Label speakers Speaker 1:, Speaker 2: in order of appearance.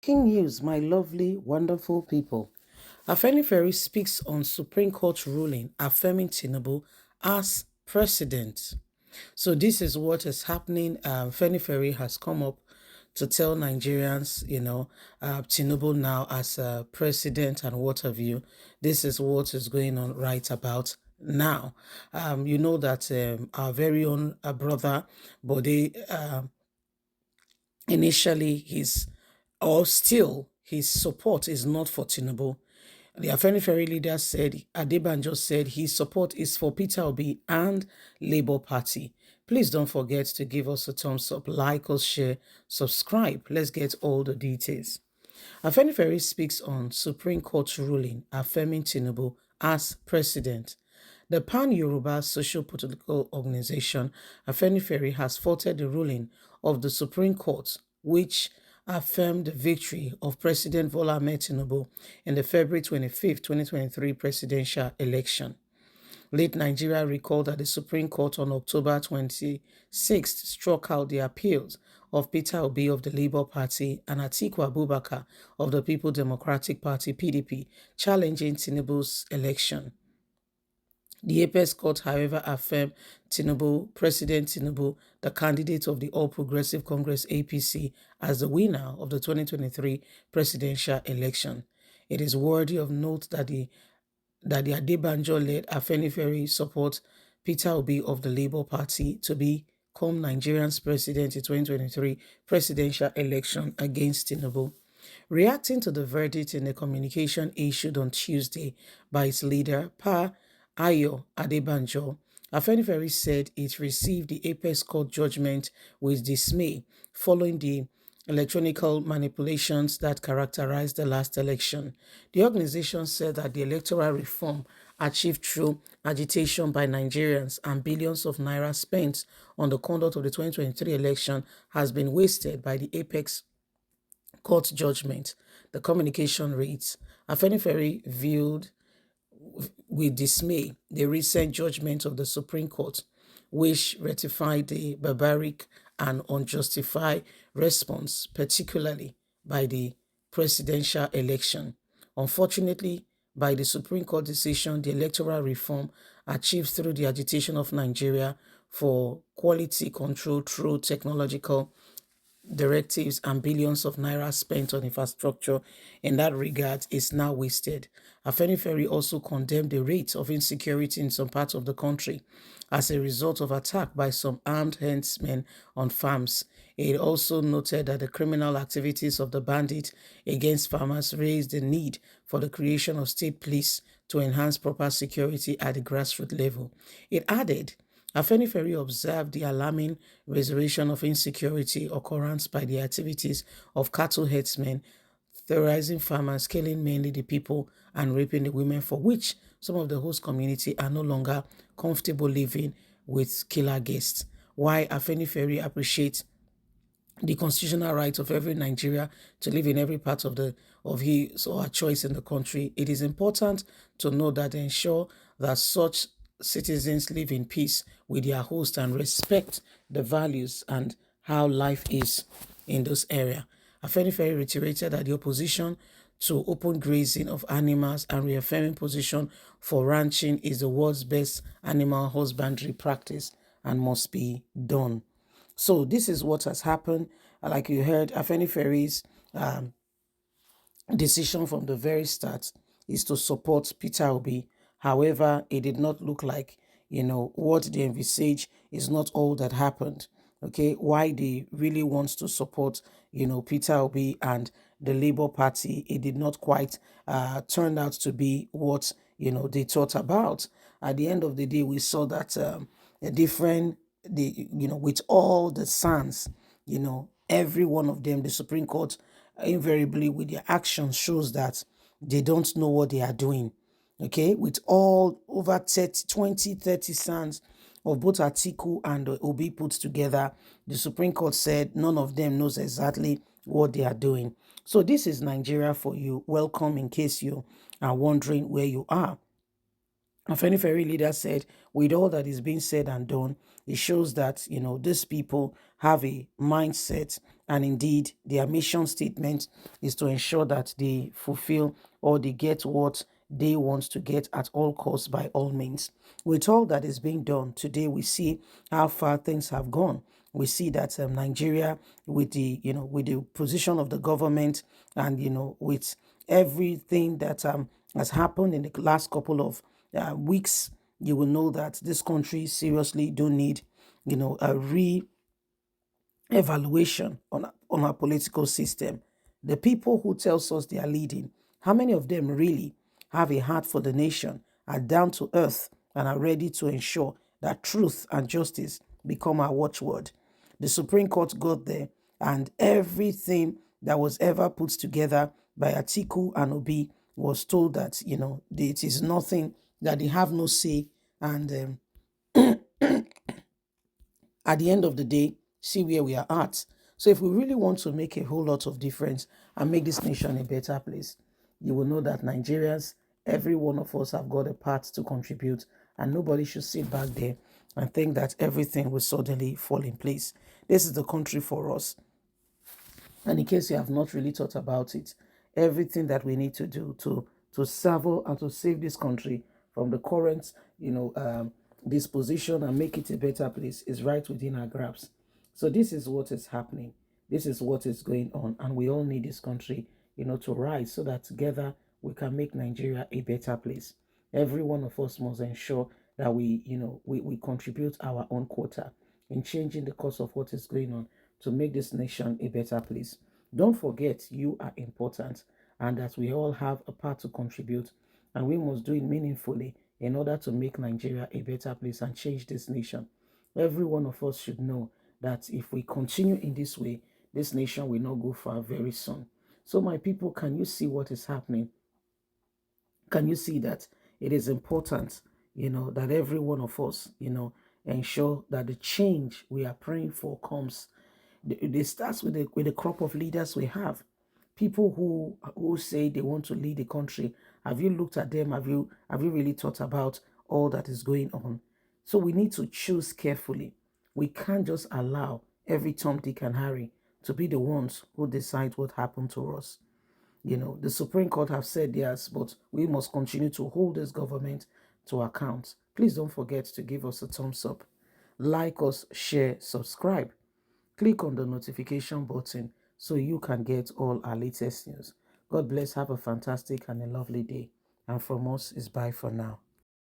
Speaker 1: Breaking news, my lovely, wonderful people. Afenifere speaks on Supreme Court ruling affirming Tinubu as president. So this is what is happening. Afenifere has come up to tell Nigerians, Tinubu now as president and what have you. This is what is going on right about now. You know that our very own brother Bode initially his support is not for Tinubu. The Afenifere leader said, Adebanjo said his support is for Peter Obi and Labour Party. Please don't forget to give us a thumbs up, like us, share, subscribe. Let's get all the details. Afenifere speaks on Supreme Court ruling affirming Tinubu as president. The Pan-Yoruba Social Political Organization, Afenifere, has faulted the ruling of the Supreme Court, which affirmed the victory of President Bola Ahmed Tinubu in the February 25, 2023 presidential election. Late Nigeria recalled that the Supreme Court on October 26th struck out the appeals of Peter Obi of the Labour Party and Atiku Abubakar of the People Democratic Party (PDP), challenging Tinubu's election. The Apex Court, however, affirmed President Tinubu, the candidate of the All Progressive Congress (APC), as the winner of the 2023 presidential election. It is worthy of note that the Adebanjo-led Afenifere support Peter Obi of the Labour Party to become Nigeria's president in 2023 presidential election against Tinubu. Reacting to the verdict in a communication issued on Tuesday by its leader, Pa Ayo Adebanjo, Afenifere said it received the Apex Court judgment with dismay following the electronic manipulations that characterized the last election. The organization said that the electoral reform achieved through agitation by Nigerians and billions of naira spent on the conduct of the 2023 election has been wasted by the Apex Court judgment. The communication reads, Afenifere viewed with dismay the recent judgment of the Supreme Court, which ratified the barbaric and unjustified response, particularly by the presidential election. Unfortunately, by the Supreme Court decision, the electoral reform achieved through the agitation of Nigeria for quality control through technological directives and billions of naira spent on infrastructure in that regard is now wasted. Afenifere also condemned the rate of insecurity in some parts of the country as a result of attack by some armed herdsmen on farms. It also noted that the criminal activities of the bandits against farmers raised the need for the creation of state police to enhance proper security at the grassroots level. It added, Afenifere observed the alarming resurrection of insecurity occurrence by the activities of cattle herdsmen, terrorizing farmers, killing mainly the people and raping the women, for which some of the host community are no longer comfortable living with killer guests. Why Afenifere appreciates the constitutional right of every Nigeria to live in every part of his or her choice in the country, it is important to know that ensure that such citizens live in peace with their host and respect the values and how life is in those areas. Afenifere reiterated that the opposition to open grazing of animals and reaffirming position for ranching is the world's best animal husbandry practice and must be done. So this is what has happened. Like you heard, Afenifere's decision from the very start is to support Peter Obi. However, it did not look like, what they envisage is not all that happened. Okay, why they really want to support, Peter Obi and the Labour Party, it did not quite turn out to be what, they thought about. At the end of the day, we saw that with all the sons, every one of them, the Supreme Court invariably with their actions shows that they don't know what they are doing. Okay, with all over 30, 20, 30 sons of both Atiku and Obi put together, the Supreme Court said none of them knows exactly what they are doing. So this is Nigeria for you. Welcome in case you are wondering where you are. Afenifere leader said, with all that is being said and done, it shows that, these people have a mindset, and indeed their mission statement is to ensure that they fulfill or they get what they want to get at all costs by all means. With all that is being done today, we see how far things have gone. We see that Nigeria, with the position of the government, and with everything that has happened in the last couple of weeks, you will know that this country seriously do need, a evaluation on our political system. The people who tells us they are leading, how many of them really have a heart for the nation, are down to earth, and are ready to ensure that truth and justice become our watchword? The Supreme Court got there, and everything that was ever put together by Atiku and Obi was told that, it is nothing, that they have no say, and at the end of the day, see where we are at. So if we really want to make a whole lot of difference and make this nation a better place, you will know that Nigerians, every one of us, have got a part to contribute, and nobody should sit back there and think that everything will suddenly fall in place. This is the country for us. And in case you have not really thought about it, everything that we need to do to serve and to save this country from the current, disposition, and make it a better place is right within our grasp. So this is what is happening. This is what is going on, and we all need this country, to rise so that together we can make Nigeria a better place. Every one of us must ensure that we contribute our own quota in changing the course of what is going on to make this nation a better place. Don't forget, you are important, and that we all have a part to contribute, and we must do it meaningfully in order to make Nigeria a better place and change this nation. Every one of us should know that if we continue in this way, this nation will not go far very soon. So, my people, can you see what is happening? Can you see that it is important, that every one of us, ensure that the change we are praying for comes? It starts with the crop of leaders we have. People who say they want to lead the country. Have you looked at them? Have you really thought about all that is going on? So we need to choose carefully. We can't just allow every Tom, Dick, and Harry to be the ones who decide what happened to us. The Supreme Court have said theirs, but we must continue to hold this government to account. Please don't forget to give us a thumbs up, like us, share, subscribe. Click on the notification button so you can get all our latest news. God bless. Have a fantastic and a lovely day. And from us is bye for now.